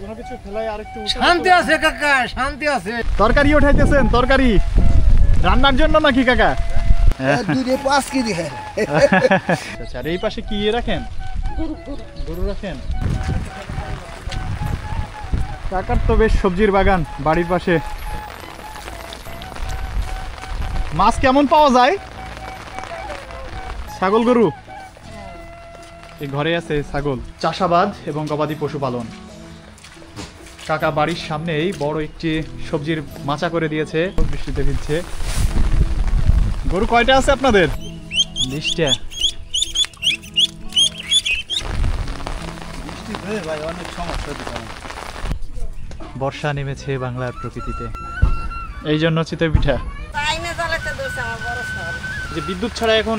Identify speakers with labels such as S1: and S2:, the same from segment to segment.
S1: কোনো কিছু ফেলাই আরেকটু
S2: শান্তি আছে কাকা, শান্তি আছে।
S1: তরকারি উঠাইতেছেন? তরকারি রান্নার জন্য নাকি কাকা?
S3: দুধে 5 কেজি।
S1: আচ্ছা, আর এই পাশে কি রাখেন? গরু রাখেন। কাকার তো বেশ সবজির বাগান বাড়ির পাশে। মাছ কেমন পাওয়া যায়? ছাগল গরু এই ঘরে আছে, ছাগল। চাষাবাদ এবং গবাদি পশুপালন। কাকা বাড়ির সামনেই বড় একটি সবজির মাচা করে দিয়েছে, বৃষ্টিতে ভিজছে। গরু কয়টা আছে আপনাদের? 20টা। বর্ষা নেমেছে বাংলার প্রকৃতিতে, এই জন্য চিতই পিঠা। যে বিদ্যুৎ ছাড়া এখন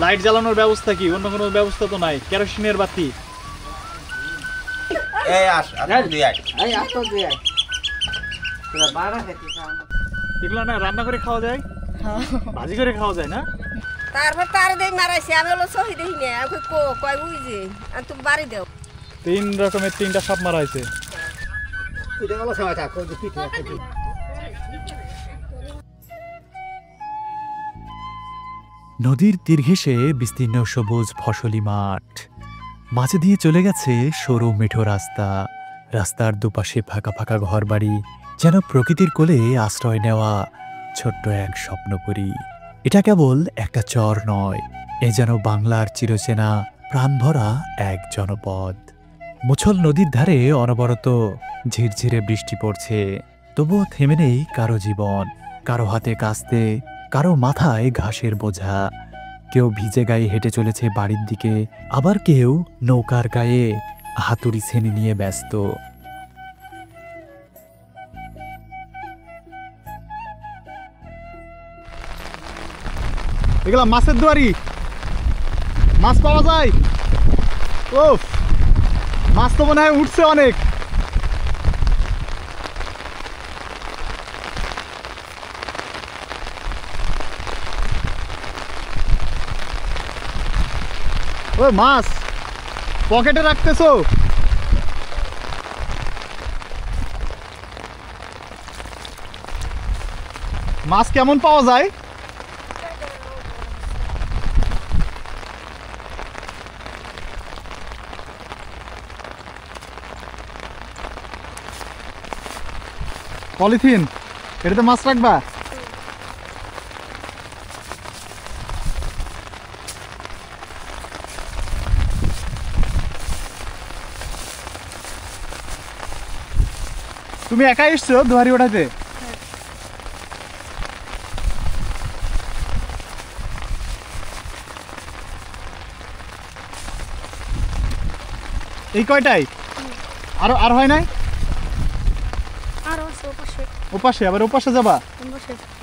S1: লাইট জ্বালানোর ব্যবস্থা কি? অন্য কোনো ব্যবস্থা তো নাই? কেরোসিনের বাতি। এগুলো না রান্না করে খাওয়া যায়, ভাজি করে খাওয়া যায় না?
S4: তারপর তার দেই মারাইছে, আমি হলো সহি দেই না, আমি কই বুঝি আর তুমি বাড়ি দাও।
S1: 3 রকমের 3টা সাপ মারা হয়েছে।
S5: নদীর তীর ঘেঁষে বিস্তীর্ণ সবুজ ফসলি মাঠ, মাঝে দিয়ে চলে গেছে সরু মেঠো রাস্তা। রাস্তার দুপাশে ফাঁকা ফাঁকা ঘরবাড়ি, যেন প্রকৃতির কোলে আশ্রয় নেওয়া ছোট্ট এক স্বপ্নপুরী। এটা কেবল একটা চর নয়, এ যেন বাংলার চিরচেনা প্রাণভরা এক জনপদ। মুছল নদীর ধারে অনবরত ঝিরঝিরে বৃষ্টি পড়ছে, তবুও থেমে নেই কারো জীবন। কারো হাতে কাস্তে, কারো মাথায় ঘাসের বোঝা। কেউ ভিজে গায়ে হেঁটে চলেছে বাড়ির দিকে, আবার কেউ নৌকার গায়ে হাতুড়ি ছেনি নিয়ে ব্যস্ত।
S1: এগুলা মাছের দুয়ারি, মাছ পাওয়া যায়। ওফ, মাছ তো মনে হয় উঠছে অনেক। ও মাছ পকেটে রাখতেছো? মাছ কেমন পাওয়া যায়? পলিথিন, এটাতে মাছ রাখবা? তুমি একাই এসছো দুয়ারি ওঠাতে? এই কয়টাই? আর হয় নাই? ওপাশে, আবার ওপাশে যাবা?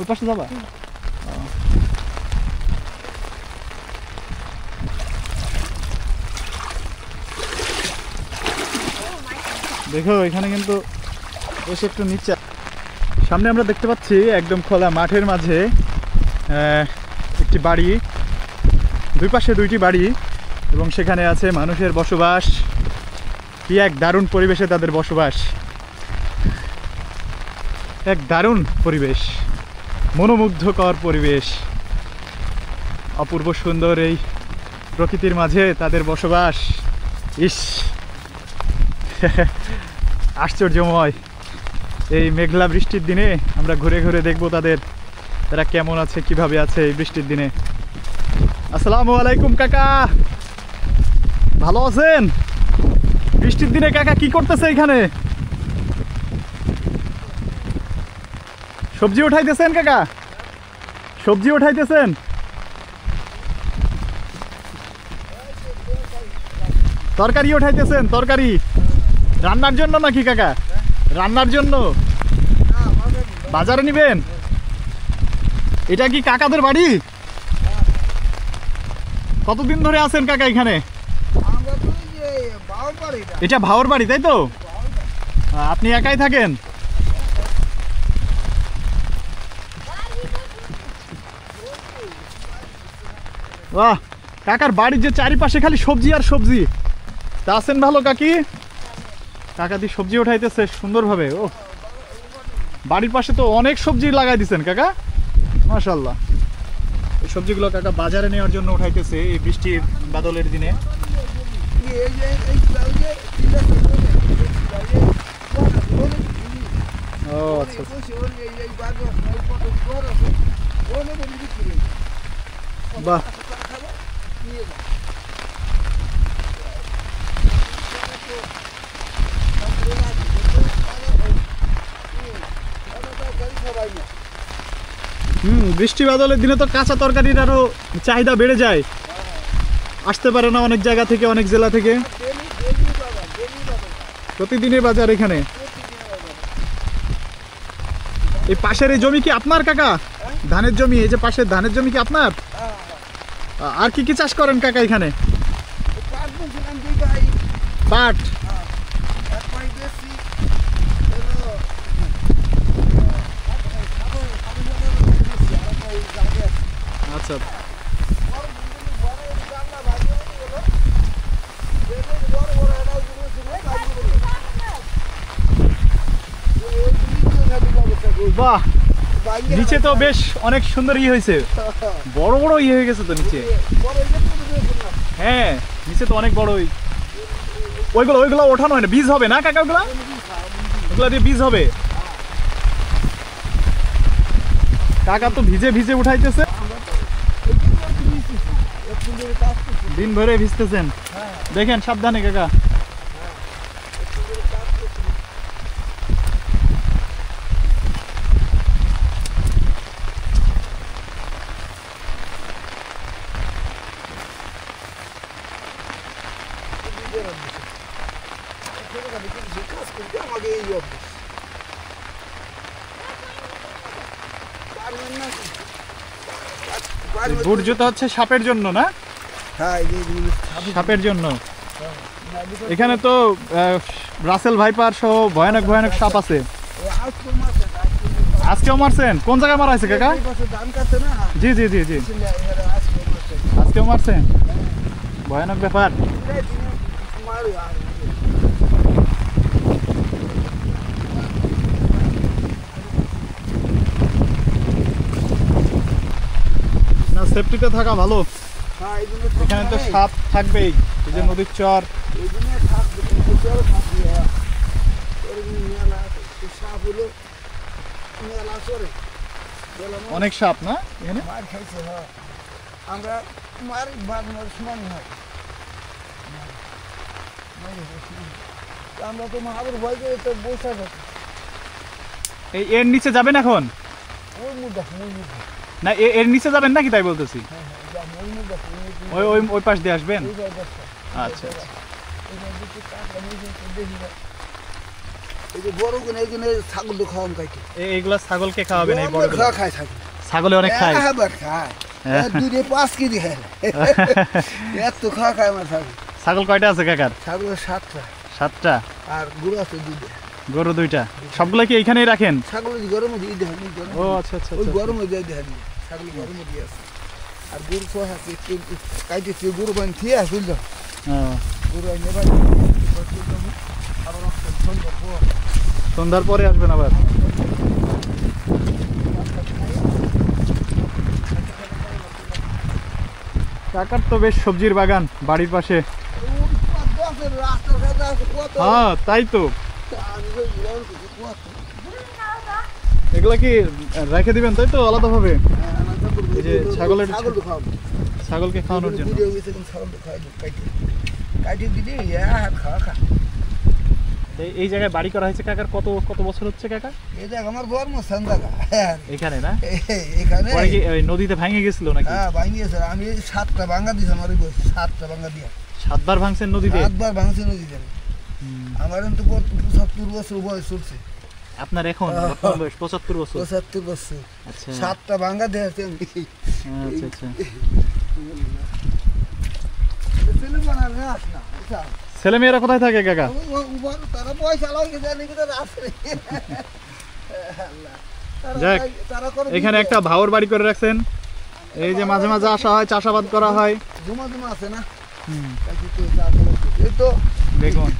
S1: ওপাশে যাবা? দেখো এখানে কিন্তু এসে একটু নিচে। সামনে আমরা দেখতে পাচ্ছি একদম খোলা মাঠের মাঝে একটি বাড়ি, দুই পাশে 2টি বাড়ি, এবং সেখানে আছে মানুষের বসবাস। কি এক দারুণ পরিবেশে তাদের বসবাস, এক দারুণ পরিবেশ, মনোমুগ্ধকর পরিবেশ। অপূর্ব সুন্দর এই প্রকৃতির মাঝে তাদের বসবাস। ইস, আশ্চর্যময়। এই মেঘলা বৃষ্টির দিনে আমরা ঘুরে ঘুরে দেখবো তারা কেমন আছে, কিভাবে আছে এই বৃষ্টির দিনে। আসসালামু আলাইকুম কাকা, ভালো আছেন? বৃষ্টির দিনে কাকা কি করতেছে এখানে? সবজি উঠাইতেছেন কাকা? সবজি উঠাইতেছেন? তরকারি উঠাইতেছেন? তরকারি রান্নার জন্য নাকি কাকা? রান্নার জন্য বাজারে নিবেন? এটা কি কাকাদের বাড়ি? কতদিন ধরে আছেন কাকা এখানে? এটা ভাওর বাড়ি, তাই তো? আপনি একাই থাকেন? বাহ, কাকার বাড়ির যে চারিপাশে খালি সবজি আর সবজি। তা আছেন ভালো কাকি? কাকা দিয়ে সবজি উঠাইতেছে সুন্দরভাবে। ও বাড়ির পাশে তো অনেক সবজি লাগাই দিচ্ছেন কাকা, মাশাআল্লাহ। এই সবজিগুলো কাকা বাজারে নেওয়ার জন্য উঠাইতেছে এই বৃষ্টির বাদলের দিনে। ও আচ্ছা, বাহ। বৃষ্টি বাদলের দিনে তো কাঁচা তরকারির আরো চাহিদা বেড়ে যায়, আসতে পারে না অনেক জায়গা থেকে, অনেক জেলা থেকে। প্রতিদিনের বাজার এখানে। এই পাশের এই জমি কি আপনার কাকা? ধানের জমি, এই যে পাশের ধানের জমি কি আপনার? আর কি কি চাষ করেন কাকা এখানে? পাট। আচ্ছা, বাহ। নিচে তো বেশ অনেক সুন্দর ইয়ে হয়েছে, বড় বড় ইয়ে হয়ে গেছে তো নিচে। হ্যাঁ, নিচে তো অনেক বড়। ওইগুলো ওইগুলো ওঠানো হয় না, বীজ হবে না কাকা? ওগুলা ওগুলা দিয়ে বীজ হবে। কাকা তো ভিজে ভিজে উঠাইতেছে, দিন ভরে ভিজতেছেন। দেখেন সাবধানে কাকা। বুট জুতা হচ্ছে সাপের জন্য না? সাপের জন্য। এখানে তো রাসেল ভাইপার সহ ভয়ানক ভয়ানক সাপ আছে। আজকেও মারছেন? কোন জায়গায় মারা হয়েছে কাকা? জি জি জি জি, আজকেও মারছেন? ভয়ানক ব্যাপার। না, সেফটিতে থাকা ভালো। এখানে তো সাপ থাকবেই, এই যে নদীর চর। অনেক সাপ না এখানে?
S3: আমরা মার বাগানোর সময় হয়, আমরা তো মাহাবুর ভয় করে তো বসে থাকি।
S1: এই এর নিচে যাবেন এখন?
S3: ওই মুদ্রা
S1: না, এর নিচে যাবেন নাকি তাই বলতেছি? ওই ওই ওই পাশ দিয়ে আসবেন? আচ্ছা আচ্ছা।
S3: বড় গুলো এখানে ছাগল খাওয়াম খাইতে।
S1: এইগুলা ছাগলকে খাওয়াবেন? এই বড়
S3: খায় ছাগল,
S1: ছাগলে অনেক খায়।
S3: খায় 2-5 কেজি খায়, এত খাওয়া খায় আমার ছাগল।
S1: ছাগল কয়টা আছে কাকার?
S3: ছাগল 7টা।
S1: 7টা?
S3: আর গরু আছে 2টা।
S1: গরু 2টা? সবগুলো কি এইখানেই রাখেন?
S3: ছাগল গরম দিয়ে দেন।
S1: ও আচ্ছা আচ্ছা,
S3: ওই গরম দিয়ে দেন, ছাগল গরম দিয়ে আছে। আর গরু তো আছে কাইতে গরু বান থিয়া আসল দাও। গরু আই নেবা আবার
S1: সন্ধ্যার পরে আসবেন আবার। কাকার তো বেশ সবজির বাগান বাড়ির পাশে। হ্যাঁ তাই তো। এগুলা কি রেখে দিবেন তাই তো আলাদাভাবে? এই যে ছাগলের, ছাগলকে খাওয়ানোর জন্য। এই জায়গায় বাড়ি করা হয়েছে কাকার কত কত বছর হচ্ছে কাকা?
S3: এই জায়গা আমার জন্মস্থান জায়গা
S1: এখানে না?
S3: এখানে
S1: পরে কি নদীতে ভেঙে গেছিল নাকি?
S3: হ্যাঁ ভেঙে গেছে। আমি 7টা ভাঙা দিয়েছি, আমার 7টা ভাঙা দিয়া।
S1: 7 বার ভাঙছেন নদীতে?
S3: 7 বার ভাঙছে নদীতে। আমার তো 75 বছর বয়স চলছে।
S1: আপনার এখন বয়স 75 বছর?
S3: 75 বছর।
S1: আচ্ছা,
S3: 7টা ভাঙা দিয়েছি আমি।
S1: আচ্ছা আচ্ছা। ছেলে মেয়েরা কোথায় থাকে কাকা?
S3: তারা পয়সা লাগে জানি কি আছে।
S1: যাক, এখানে একটা ভাওর বাড়ি করে রাখছেন। এই যে মাঝে মাঝে আসা হয়, চাষাবাদ করা হয়।
S3: জমা জমা আছে না?
S1: হুম,
S3: এই তো
S1: দেখুন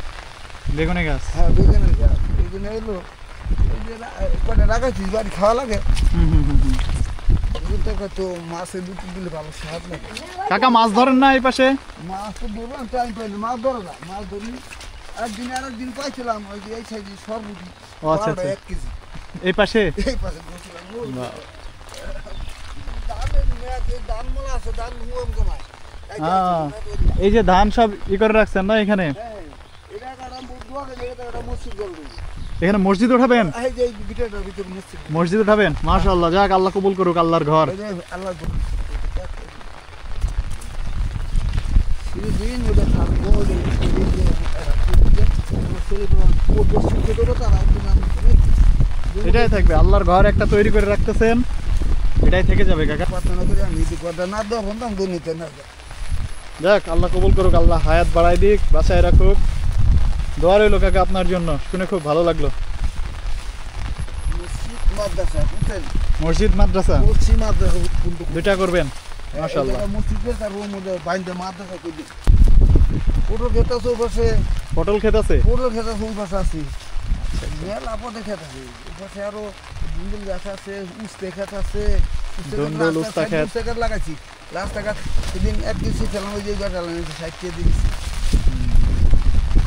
S1: বেগুনে গাছ।
S3: হ্যাঁ বেগুনের গাছ। বেগুনে এলো এই যে কটা রাখাচ্ছিস বাড়ি খাওয়া লাগে। বেগুনটা কত মাছের দুটো দিলে ভালো স্বাদ লাগে।
S1: কাকা মাছ ধরেন না এই পাশে?
S3: মাছ তো ধরলাম টাইম পাইলে মাছ ধরে না, মাছ ধরি একদিন আর একদিন পাইছিলাম ওই যে এই সাইডে সরবুটি
S1: ও আচ্ছা আচ্ছা
S3: 1 কেজি
S1: এই পাশে।
S3: এই পাশে ধরছিলাম।
S1: বাহ।
S3: ধানের মেয়াদ ধান মলা আছে, ধান হুয়াম কমায়।
S1: এই যে ধান সব ই করে রাখছেন না এখানে?
S3: হ্যাঁ এটা একটা দোয়া গেলে এটা একটা মসজিদ করবে।
S1: এখানে মসজিদ উঠাবেন?
S3: এই যে বিটাটার ভিতরে মসজিদ।
S1: মসজিদ উঠাবেন? মাশাআল্লাহ, যাক আল্লাহ কবুল করুক, আল্লাহর ঘর।
S3: এই যে আল্লাহ দিন ওটা থাকবো ওই যে
S1: এটাই থাকবে, আল্লাহর ঘর একটা তৈরি করে রাখতেছেন, এটাই থেকে যাবে কাকা।
S3: প্রার্থনা করি আমি যদি কথা না দেওয়া বলতাম দুর্নীতি না যায়।
S1: যাক আল্লাহ কবুল করুক, আল্লাহ হায়াত বাড়াই দিক, বাঁচায় রাখুক। দোয়া রইল কাকা আপনার জন্য, শুনে খুব ভালো লাগলো।
S3: মসজিদ মাদ্রাসা বুঝছেন?
S1: মসজিদ মাদ্রাসা
S3: মসজিদ মাদ্রাসা কিন্তু
S1: দুইটা করবেন? মাশাআল্লাহ।
S3: মসজিদে তার মধ্যে বাইন্দে মাদ্রাসা করি। পটল ক্ষেত আছে ওই পাশে,
S1: পটল ক্ষেত আছে?
S3: পটল ক্ষেত আছে ওই পাশে আছে। মেলা পটল ক্ষেত আছে ওই পাশে, আরো দুন্দুল গাছ আছে, উস্তে ক্ষেত আছে।
S1: দুন্দুল, উস্তা ক্ষেত।
S3: উস্তে ক্ষেত লাগাইছি রাস্তাঘাট সেদিন 1 কেজি ফেলাম, ওই যে গাছ লাগাইছি 60 কেজি দিয়েছি।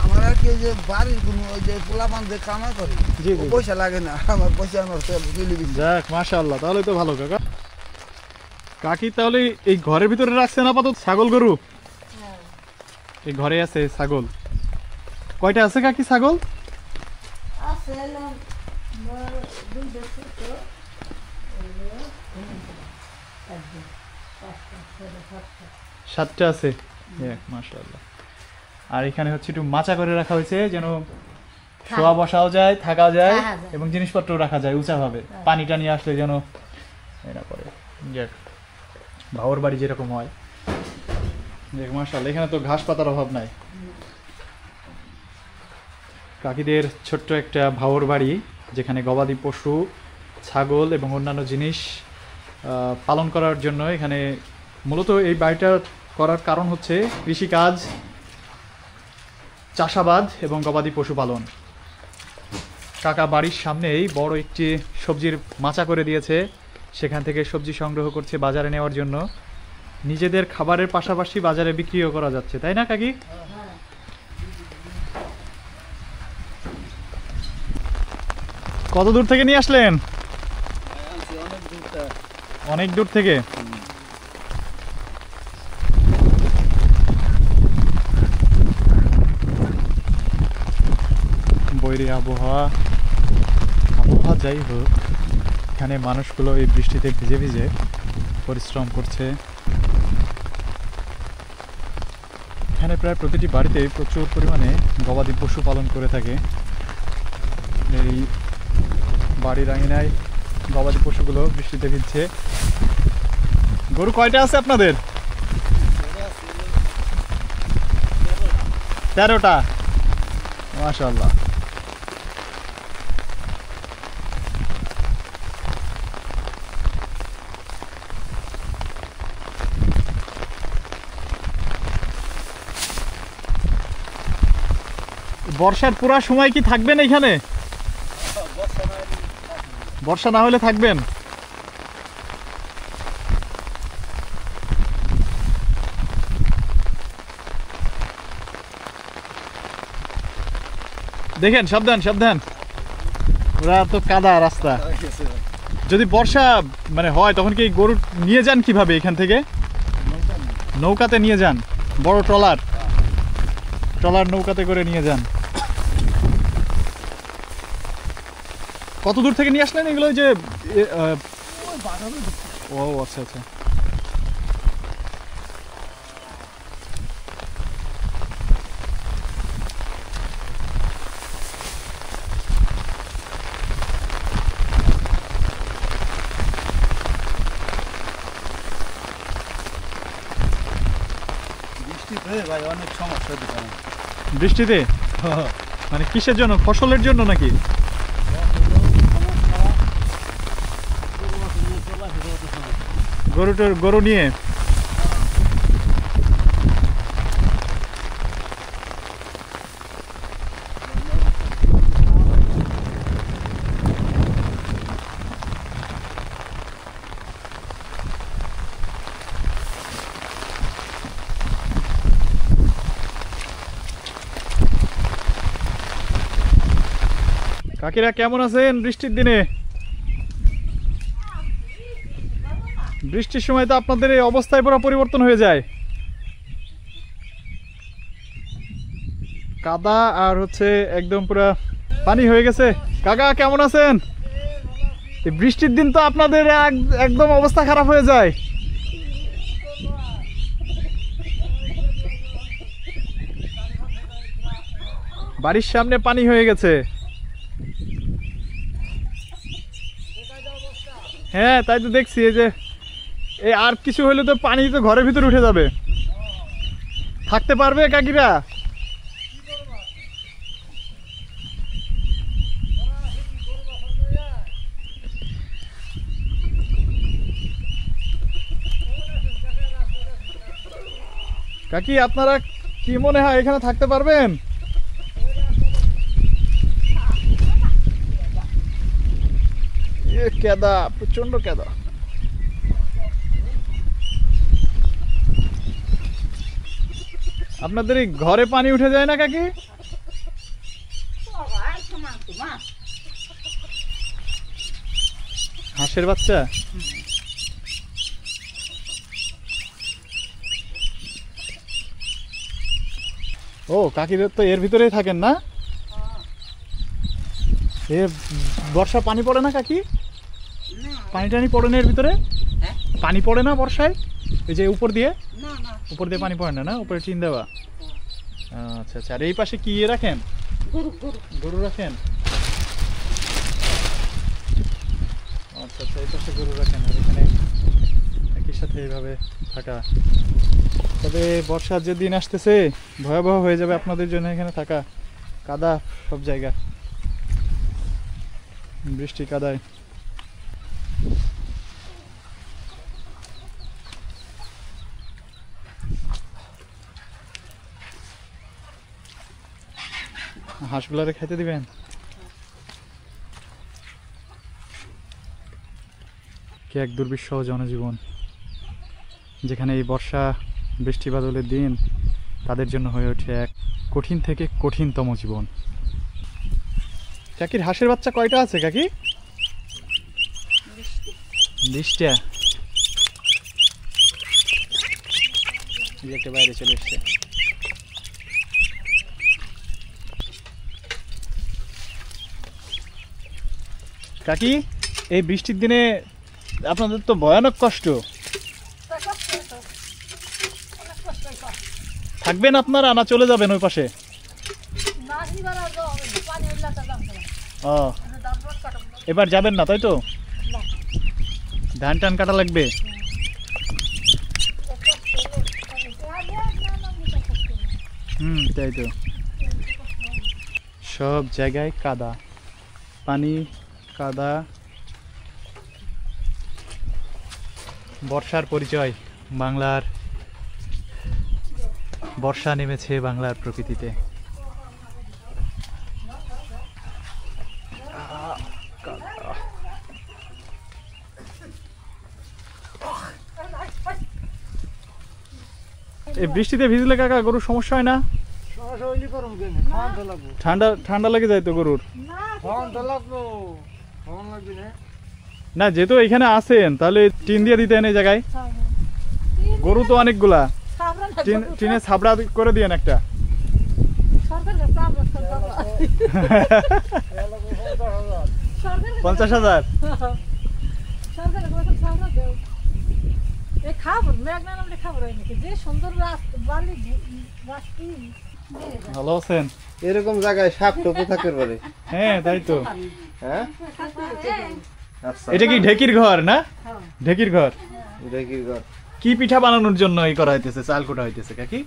S3: আমার আর কি ওই যে বাড়ির কোনো ওই যে পোলাপান যে কামাই করে
S1: জি, জি।
S3: ও পয়সা লাগে না, আমার পয়সা আমার তেল চলে গেছে।
S1: যাক মাশাআল্লাহ, তাহলে তো ভালো কাকা। কাকি তাহলে এই ঘরের ভিতরে রাখছেন আপাতত ছাগল গরু? এই ঘরে আছে ছাগল কয়টা আছে কাকি ছাগল?
S4: আছে না দুই বছর তো
S1: সাতটা আছে। মাশাআল্লাহ। আর এখানে হচ্ছে একটু মাচা করে রাখা হয়েছে যেন শোয়া বসাও যায়, থাকা যায় এবং জিনিসপত্র রাখা যায় উঁচাভাবে, পানি টানি আসলে যেন এরা করে। যাক ভাওর বাড়ি যেরকম হয়। দেখ মাশাআল্লাহ, এখানে তো ঘাস পাতার অভাব নাই। কাকিদের ছোট্ট একটা ভাওর বাড়ি, যেখানে গবাদি পশু, ছাগল এবং অন্যান্য জিনিস পালন করার জন্য এখানে মূলত এই বাড়িটা করার কারণ হচ্ছে কৃষিকাজ, চাষাবাদ এবং গবাদি পশু পালন। কাকা বাড়ির সামনেই বড় একটি সবজির মাচা করে দিয়েছে, সেখান থেকে সবজি সংগ্রহ করছে বাজারে নেওয়ার জন্য। নিজেদের খাবারের পাশাপাশি বাজারে বিক্রিও করা যাচ্ছে, তাই না কাকি? কত দূর থেকে নিয়ে আসলেন? অনেক দূর থেকে। বৈরী আবহাওয়া যাই হোক, এখানে মানুষগুলো এই বৃষ্টিতে ভিজে ভিজে পরিশ্রম করছে। এখানে প্রায় প্রতিটি বাড়িতে প্রচুর পরিমাণে গবাদি পশু পালন করে থাকে। এই বাড়ির আঙিনায় গবাদি পশুগুলো বৃষ্টিতে ভিজছে। গরু কয়টা আছে আপনাদের? 13টা। মাশাআল্লাহ। বর্ষার পুরা সময় কি থাকবেন এখানে? বর্ষা না হলে থাকবেন? দেখেন সাবধান সাবধান, ওরা তো কাদা রাস্তা। যদি বর্ষা মানে হয় তখন কি গরু নিয়ে যান কিভাবে এখান থেকে? নৌকাতে নিয়ে যান, বড় ট্রলার নৌকাতে করে নিয়ে যান। কত দূর থেকে নিয়ে আসলেন এগুলো? যে ও আচ্ছা আচ্ছা।
S3: ভাই অনেক সমস্যা দিতে
S1: বৃষ্টিতে মানে কিসের জন্য? ফসলের জন্য নাকি? গরু নিয়ে কাকিরা কেমন আছেন বৃষ্টির দিনে? বৃষ্টির সময় তো আপনাদের এই অবস্থায় পুরো পরিবর্তন হয়ে যায়, কাদা আর হচ্ছে একদম পুরো পানি হয়ে গেছে। কাকা কেমন আছেন? এই বৃষ্টির দিন তো আপনাদের একদম অবস্থা খারাপ হয়ে যায়। বাড়ির সামনে পানি হয়ে গেছে। হ্যাঁ তাই তো দেখছি, এই যে এই আর কিছু হলে তো পানি তো ঘরের ভিতরে উঠে যাবে। থাকতে পারবে কাকিরা? কাকি আপনারা কি মনে হয় এখানে থাকতে পারবেন? কেদা, প্রচন্ড কেদা। আপনাদের এই ঘরে পানি উঠে যায় না কাকি? হাঁসের বাচ্চা? ও কাকিদের তো এর ভিতরেই থাকেন না? এ বর্ষা পানি পড়ে না কাকি? পানি টানি পড়ে না এর ভিতরে? পানি পড়ে না বর্ষায়? এই যে উপর দিয়ে পানি পড়ে না? না উপরে টিন দেওয়া। আচ্ছা আচ্ছা। আর এই পাশে কি রাখেন? গরু রাখেন? আচ্ছা আচ্ছা, এই পাশে গরু রাখেন আর এখানে একই সাথে এইভাবে থাকা। তবে বর্ষার যে দিন আসতেছে ভয়াবহ হয়ে যাবে আপনাদের জন্য এখানে থাকা। কাদা সব জায়গা, বৃষ্টি কাদায়। হাঁসগুলারে খেতে দিবেন? কি এক দুর্বিষহ জনজীবন, যেখানে এই বর্ষা বৃষ্টি বাদলের দিন তাদের জন্য হয়ে ওঠে এক কঠিন থেকে কঠিনতম জীবন। কাকির হাঁসের বাচ্চা কয়টা আছে কাকি? 20টা। একটা বাইরে চলে এসছে। কাকি এই বৃষ্টির দিনে আপনাদের তো ভয়ানক কষ্ট। থাকবেন আপনারা না চলে যাবেন ওই পাশে? ও এবার যাবেন না তাই তো? ধান টান কাটা লাগবে। তাই তো। সব জায়গায় কাদা, পানি, কাদা। বর্ষার পরিচয় বাংলার। বর্ষা নেমেছে বাংলার প্রকৃতিতে। এই বৃষ্টিতে ভিজলে কাকা গরুর সমস্যা হয় না? ঠান্ডা ঠান্ডা লেগে যায় তো গরুর? না যেহেতু এখানে আছেন তাহলে টিন দিয়ে দিতেন এই জায়গায়। গরু তো অনেকগুলা, টিনে ছাবড়া করে দিয়েন একটা। $50,000। ভালো আছেন?
S3: এরকম জায়গায় সাপ টোপো থাকতে পারে।
S1: হ্যাঁ তাই তো।
S3: হ্যাঁ আচ্ছা,
S1: এটা কি ঢেকির ঘর না? ঢেকির ঘর।
S3: ঢেকির ঘর।
S1: কি পিঠা বানানোর জন্য এই করা হইতেছে? চাল কোটা হইতেছে কাকি?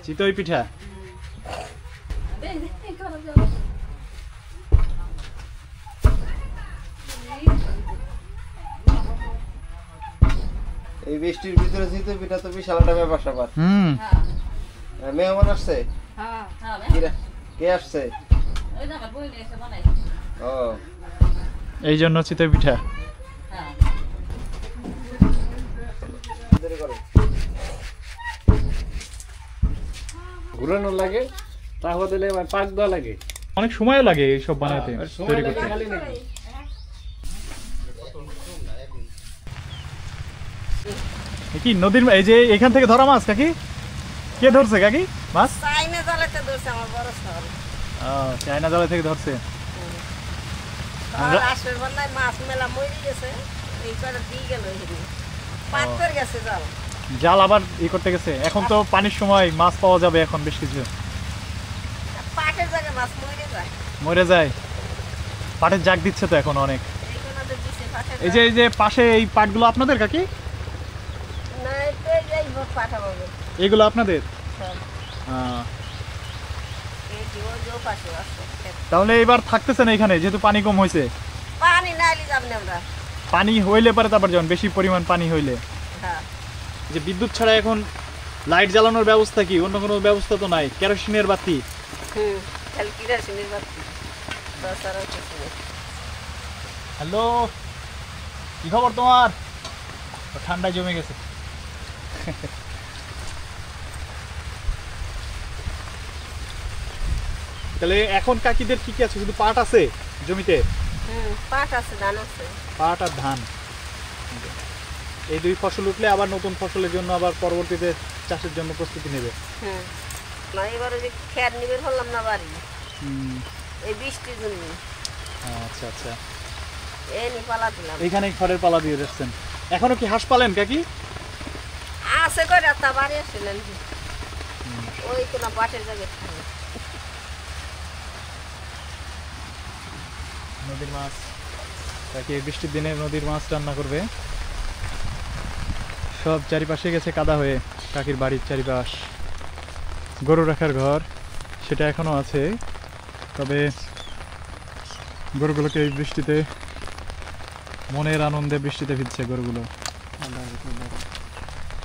S1: চিতই পিঠা।
S3: এই বৃষ্টির ভিতরে চিতই পিঠা তো বিশাল একটা ব্যাপার স্যাপার। মেহমান আসছে? কে আসছে? ও
S1: এই জন্য চিতই পিঠা।
S2: ঘুরানো লাগে, তাহলে দিলে পাক দেওয়া লাগে।
S1: অনেক সময়ও লাগে এইসব বানাতে, তৈরি করতে। কি নদীর এই যে এখান থেকে ধরা মাছ কাকি? কে ধরছে কাকি মাছ?
S4: চাইনা জালেতে ধরছে আমার বড় শহর।
S1: চায়না জালে থেকে ধরছে।
S4: লাস্টের বন্যায় মাছ মেলা মরে গেছে, এই করে দিয়ে গেল এখানে পাত করে গেছে জাল।
S1: জাল আবার করতে গেছে। এখন তো পানির সময় মাছ পাওয়া যাবে এখন বেশ কিছু।
S4: পাটের জায়গায় মাছ মরে যায়।
S1: মরে যায়। পাটের জাগ দিচ্ছে তো এখন অনেক।
S4: এইগুলো তো দিছে পাটের
S1: এই যে পাশে এই পাটগুলো আপনাদের কাকি?
S4: না, এই পাঠা পাবে
S1: এইগুলো আপনাদের?
S4: সব। এই যে ওই যে পাশে আছে ক্ষেত।
S1: তাহলে এবার থাকতেছেন এখানে যেহেতু পানি কম হয়েছে?
S4: পানি নাইলে যাব না আমরা।
S1: পানি হইলে পরে তারপর যখন বেশি পরিমাণ পানি হইলে।
S4: হ্যাঁ,
S1: যে বিদ্যুৎ ছাড়া এখন লাইট জ্বালানোর ব্যবস্থা কি? অন্য কোনো ব্যবস্থা তো নাই? কেরোসিনের বাতি?
S4: খালি কিরাসিনের বাতি, তাছাড়া কিছু নেই।
S1: হ্যালো, কি খবর তোমার? ঠান্ডায় জমে গেছে। তাহলে এখন কাকিদের কি কি আছে? শুধু পাট আছে জমিতে?
S4: পাট আছে, ধান আছে।
S1: পাট আর ধান, এই দুই ফসল উঠলে আবার নতুন ফসলের জন্য আবার পরবর্তীতে চাষের জন্য প্রস্তুতি নেবে।
S4: না, এবারে যে খেয়ার নিবে হলাম না বাড়ি এই বৃষ্টির জন্য।
S1: আচ্ছা আচ্ছা,
S4: এই নি পালা দিলাম।
S1: এইখানে খড়ের পালা দিয়ে যাচ্ছেন। এখনো কি হাঁস পালেন কাকি?
S4: আছে করে তা বাড়ি আসলেন ওই কোনো পাটের জায়গায় থাকে।
S1: নদীর মাছ কাকি বৃষ্টির দিনে নদীর মাছ রান্না করবে। সব চারিপাশে গেছে কাদা হয়ে। কাকির বাড়ির চারিপাশ গরু রাখার ঘর সেটা এখনো আছে, তবে গরুগুলোকে এই বৃষ্টিতে মনের আনন্দে বৃষ্টিতে ভিজছে গরুগুলো।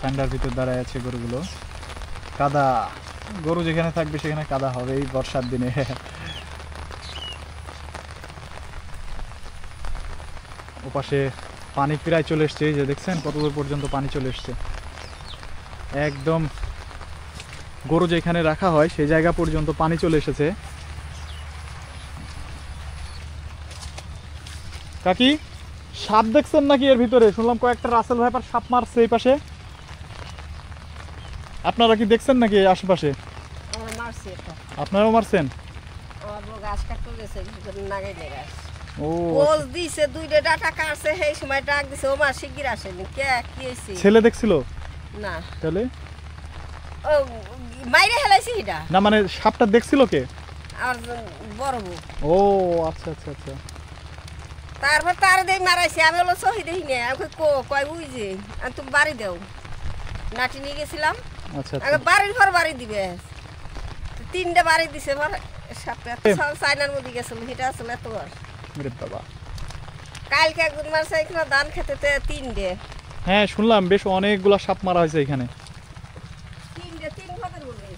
S1: ঠান্ডার ভিতর দাঁড়ায় আছে গরুগুলো। কাদা, গরু যেখানে থাকবে সেখানে কাদা হবে এই বর্ষার দিনে। ওপাশে পানি প্রায় চলে এসছে, এই যে দেখছেন কতদূর পর্যন্ত পানি চলে এসছে। একদম গরু যেখানে রাখা হয় সেই জায়গা পর্যন্ত পানি চলে এসেছে। কাকি সাপ দেখছেন নাকি এর ভিতরে? শুনলাম কয়েকটা রাসেল ভাইপার সাপ মারছে এই পাশে। আপনারা কি দেখছেন নাকি এই আশেপাশে?
S4: আমরা মারছি একটা।
S1: আপনারাও মারছেন?
S4: আমার বউ গাছ কাটতে গেছে, নাগাই গাছ
S1: ও
S4: পোজ দিছে, দুইটা ডাটা কাটছে, সেই সময় ডাক দিছে, ও মা শিগগির আসেনি। কে কি হয়েছে?
S1: ছেলে দেখছিল
S4: না,
S1: তাহলে?
S4: ও মাইরে হেলাইছি এটা।
S1: না মানে সাপটা দেখছিল কে?
S4: আর বড় বউ।
S1: ও আচ্ছা আচ্ছা আচ্ছা।
S4: তারপর তার দেই মারাইছি, আমি হলো সহি দেখি না। আমি কয় উই যে আমি তুমি বাড়ি দেও, নাটি নিয়ে গেছিলাম।
S1: আচ্ছা
S4: আগে
S1: আচ্ছা।
S4: বাড়ির পর বাড়ি দিবে, তিনটা বাড়ি দিছে। সাপটা চাইনার মধ্যে গেছিল, সেটা আসলে এত বার।
S1: আরে বাবা,
S4: কালকে একজন মারছে এখানে ধান খেতে তিনটে।
S1: হ্যাঁ শুনলাম বেশ অনেকগুলা সাপ মারা হয়েছে এখানে।
S4: তিন ভাগের মধ্যে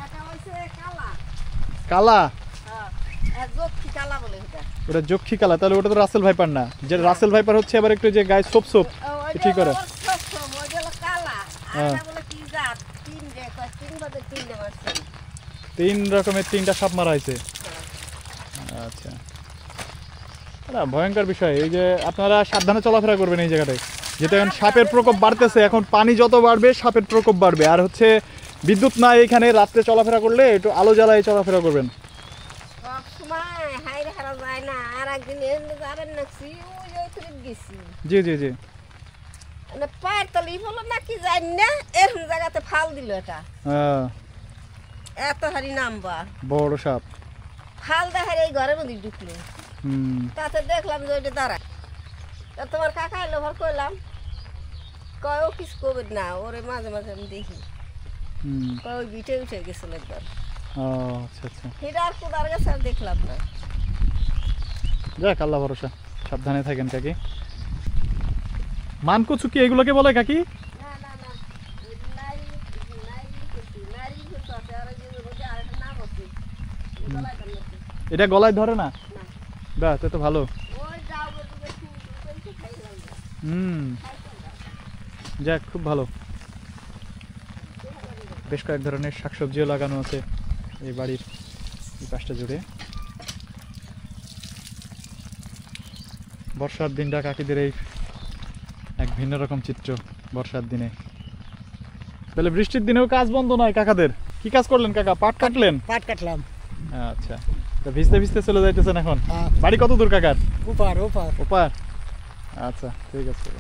S4: একটা হয়েছে কালা।
S1: কালা?
S4: হ্যাঁ, যক্ষী কালা বলে এটা।
S1: ওটা যক্ষী কালা? তাহলে ওটা তো রাসেল ভাইপার না। যে রাসেল ভাইপার হচ্ছে আবার একটু যে গায়ে সোপ সোপ ঠিক করে। হ্যাঁ। তিন রকমের তিনটা সাপ মারা হয়েছে। আচ্ছা, ভয়ঙ্কর বিষয়। এই যে আপনারা সাবধানে চলাফেরা করবেন এই জায়গাটায়, যেটা এখন সাপের প্রকোপ বাড়তেছে। এখন পানি যত বাড়বে সাপের প্রকোপ বাড়বে। আর হচ্ছে বিদ্যুৎ নাই এখানে, রাত্রে চলাফেরা করলে একটু আলো জ্বালায় চলাফেরা করবেন। জি জি জি।
S4: পায়ের তলি হলো নাকি জানি না, এরকম জায়গাতে ফাল দিল এটা। এত হারি নামবা
S1: বড় সাপ
S4: ফাল দেখার এই ঘরের মধ্যে ঢুকলো। তাতে দেখলাম যে ওইটা দাঁড়ায়। তা তোমার কাকা এলো, ভর করলাম, কয় ও কিছু করবে না, ওরে মাঝে মাঝে আমি দেখি। কয় ওই বিটে উঠে গেছিল একবার।
S1: আচ্ছা আচ্ছা।
S4: সেটা আর কোদার গেছে আর দেখলাম না।
S1: যাক, আল্লাহ ভরসা, সাবধানে থাকেন কাকি। মানকচু কি এগুলোকে বলে কাকি?
S4: না না না, নারী নারী আছে, আর একটা নাম আছে,
S1: এটা গলায় ধরে না? বাহ, তো ভালো।
S4: ওই যাও খাইলাম।
S1: যাক, খুব ভালো। বেশ কয়েক ধরনের শাকসবজিও লাগানো আছে এই বাড়ির এই পাশটা জুড়ে। বর্ষার দিনটা কাকিদের এই এক ভিন্ন রকম চিত্র বর্ষার দিনে। তাহলে বৃষ্টির দিনেও কাজ বন্ধ নয় কাকাদের। কি কাজ করলেন কাকা? পাট কাটলেন?
S2: পাট কাটলাম।
S1: আচ্ছা, তা ভিজতে ভিজতে চলে যাইতেছেন এখন? বাড়ি কত দূর কাকার?
S2: ওপার ওপার
S1: ওপার। আচ্ছা ঠিক আছে।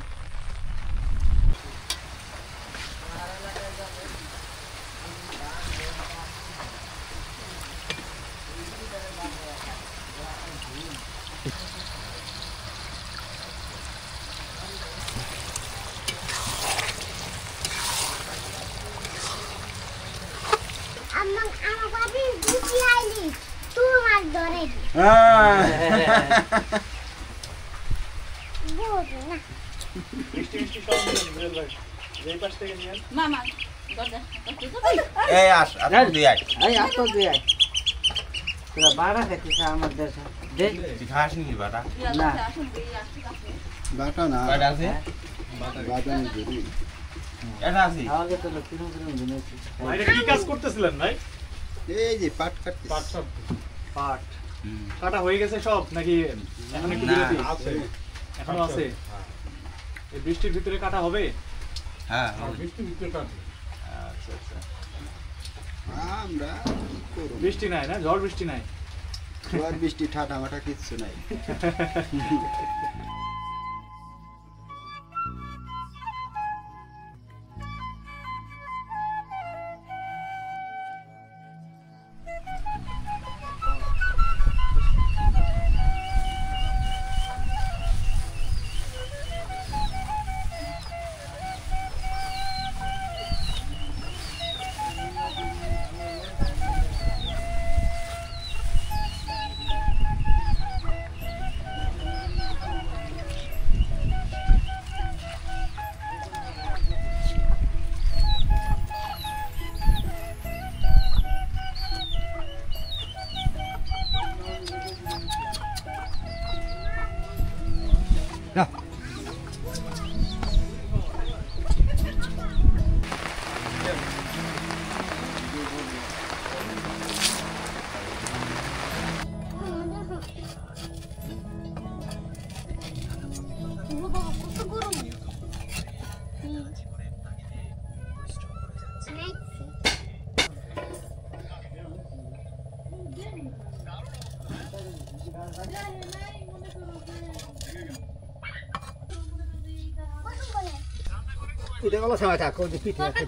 S1: কি কাজ করতেছিলেন ভাই?
S3: এই যে পাট কাটতে।
S1: পাট কাটা হয়ে গেছে সব নাকি এখন একটু বিরতি আছে? এখনো আছে। এই বৃষ্টির ভিতরে কাটা হবে?
S3: হ্যাঁ
S1: বৃষ্টির ভিতরে কাটবে। আচ্ছা আচ্ছা।
S3: আমরা
S1: বৃষ্টি নাই না? ঝড় বৃষ্টি নাই?
S3: ঝড় বৃষ্টি ঠাটা মাটা কিচ্ছু নাই।
S2: এটা বলা সময় থাকো যে পিঠে আছে।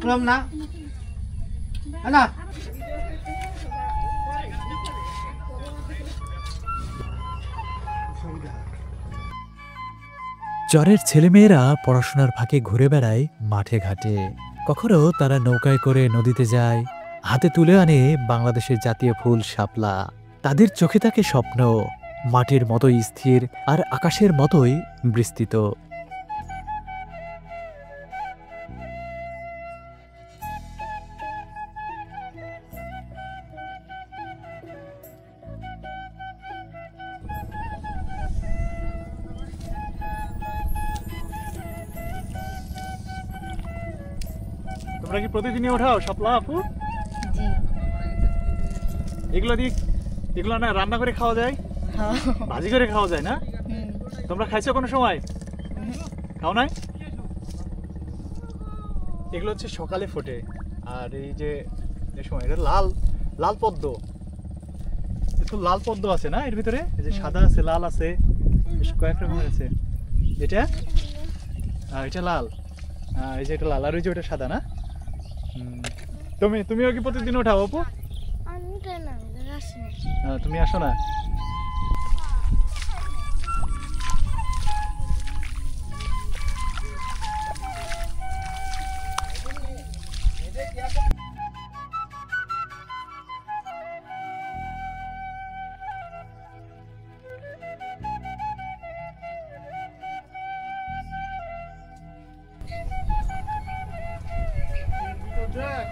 S2: প্রম না না
S5: চরের ছেলেমেয়েরা পড়াশোনার ফাঁকে ঘুরে বেড়ায় মাঠে ঘাটে। কখনো তারা নৌকায় করে নদীতে যায়, হাতে তুলে আনে বাংলাদেশের জাতীয় ফুল শাপলা। তাদের চোখে থাকে স্বপ্ন, মাটির মতোই স্থির আর আকাশের মতোই বিস্তৃত।
S1: তোমরা কি প্রতিদিনই ওঠাও শাপলা আপু?
S4: জি।
S1: এগুলো না রান্না করে খাওয়া যায়, ভাজি করে খাওয়া যায় না? তোমরা খাইছো কোনো সময়? খাও নাই? এগুলো হচ্ছে সকালে ফোটে। আর এই যে সময় এটা লাল লাল পদ্ম, একটু লাল পদ্ম আছে না এর ভিতরে? এই যে সাদা আছে, লাল আছে, বেশ কয়েক রকমের আছে। এটা এটা লাল, এই যে এটা লাল, আর ওই যে ওটা সাদা না? তুমিও কি প্রতিদিন ওঠাও আপু? তুমি আসো না?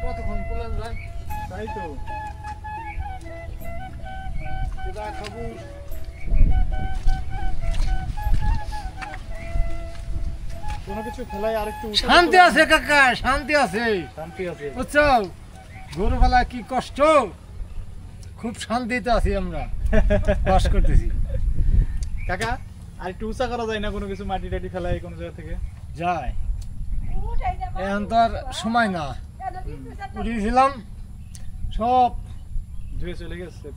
S2: কতক্ষণ করলাম যাই
S1: তাই তো।
S2: খাবো
S1: কোনো কিছু ফেলায় আরেকটু
S2: শান্তি আছে কাকা, শান্তি আছে,
S1: শান্তি আছে।
S2: বুঝছো? গরু ফেলা কি কষ্ট, খুব শান্তিতে আছি আমরা, বাস করতেছি।
S1: কাকা আর একটু উঁচা করা যায় না কোনো কিছু, মাটি টাটি ফেলায় কোনো জায়গা থেকে?
S2: যায়, এখন তো আর সময় না, উঠিয়েছিলাম সব
S1: ধুয়ে চলে গেছে।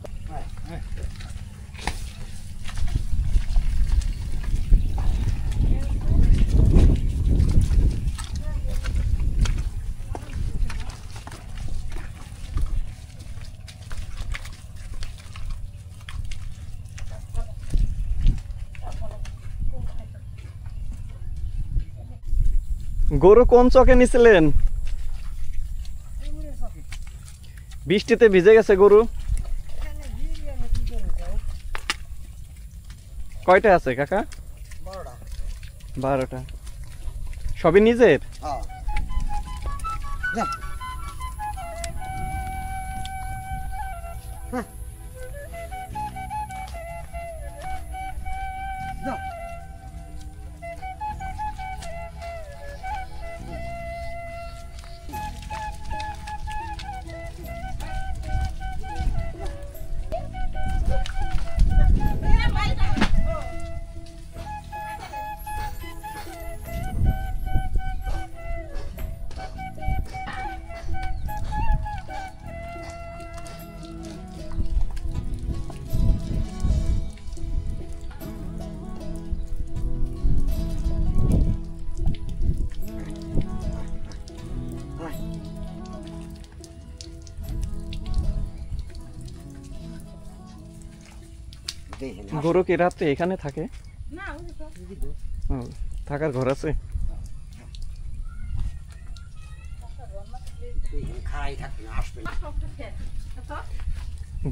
S6: গরু কোন চকে নিছিলেন? বৃষ্টিতে ভিজে গেছে গরু। কয়টা আছে কাকা? 12টা। সবই নিজের?
S3: হ্যাঁ
S6: গরু কি রাত্রে এখানে থাকে? ও, থাকার ঘর আছে?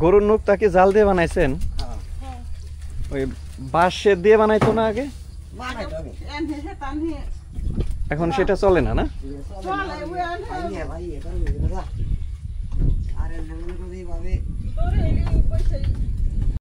S6: গরুর নুকটা কি জাল দিয়ে বানাইছেন? ওই বাঁশের দিয়ে বানাইতো না আগে? এখন সেটা চলে না, না?
S3: আরে